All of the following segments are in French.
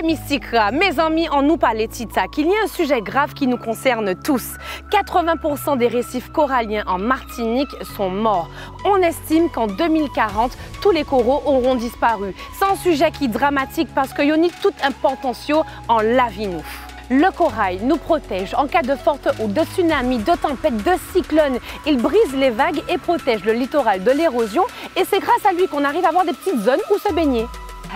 Mystikra. Mes amis, on nous parlait de ça, qu'il y a un sujet grave qui nous concerne tous. 80% des récifs coralliens en Martinique sont morts. On estime qu'en 2040, tous les coraux auront disparu. C'est un sujet qui est dramatique parce qu'il y a tout un potentiel en la vie nous. Le corail nous protège en cas de forte eau, de tsunami, de tempête, de cyclone. Il brise les vagues et protège le littoral de l'érosion et c'est grâce à lui qu'on arrive à avoir des petites zones où se baigner.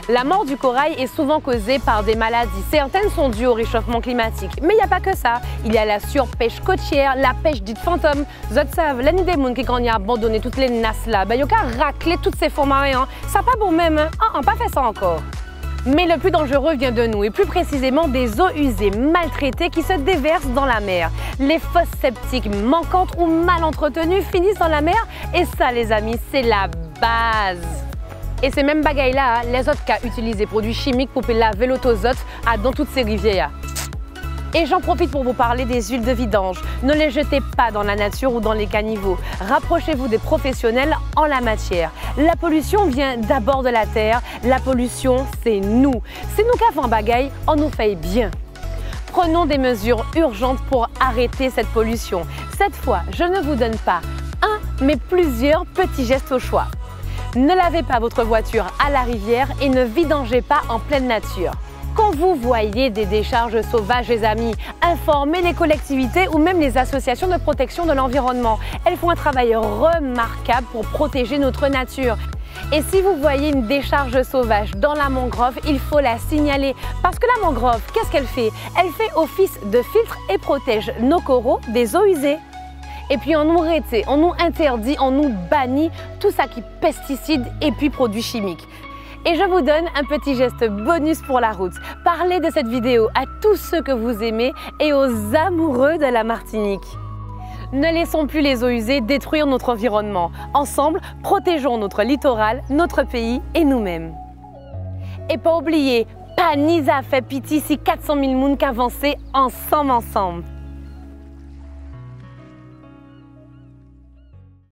La mort du corail est souvent causée par des maladies. Certaines sont dues au réchauffement climatique. Mais il n'y a pas que ça. Il y a la surpêche côtière, la pêche dite fantôme. Vous savez, l'année des gens qui quand y a abandonné toutes les nasses là, il y a qu'à racler toutes ces fonds marins. Ça pas bon même, hein? Pas fait ça encore. Mais le plus dangereux vient de nous, et plus précisément des eaux usées, maltraitées qui se déversent dans la mer. Les fosses septiques manquantes ou mal entretenues finissent dans la mer, et ça les amis, c'est la base. Et ces mêmes bagailles-là, les autres qui utilisent des produits chimiques pour laver l'autozote dans toutes ces rivières. Et j'en profite pour vous parler des huiles de vidange. Ne les jetez pas dans la nature ou dans les caniveaux. Rapprochez-vous des professionnels en la matière. La pollution vient d'abord de la terre. La pollution, c'est nous. C'est nous qui avons un bagaille, on nous fait bien. Prenons des mesures urgentes pour arrêter cette pollution. Cette fois, je ne vous donne pas un, mais plusieurs petits gestes au choix. Ne lavez pas votre voiture à la rivière et ne vidangez pas en pleine nature. Quand vous voyez des décharges sauvages, les amis, informez les collectivités ou même les associations de protection de l'environnement. Elles font un travail remarquable pour protéger notre nature. Et si vous voyez une décharge sauvage dans la mangrove, il faut la signaler. Parce que la mangrove, qu'est-ce qu'elle fait? Elle fait office de filtre et protège nos coraux des eaux usées. Et puis on nous retient, on nous interdit, on nous bannit tout ça qui est pesticides et puis produits chimiques. Et je vous donne un petit geste bonus pour la route. Parlez de cette vidéo à tous ceux que vous aimez et aux amoureux de la Martinique. Ne laissons plus les eaux usées détruire notre environnement. Ensemble, protégeons notre littoral, notre pays et nous-mêmes. Et pas oublier, pas ni à fait pitié si 400 000 mouns qu'avancer ensemble.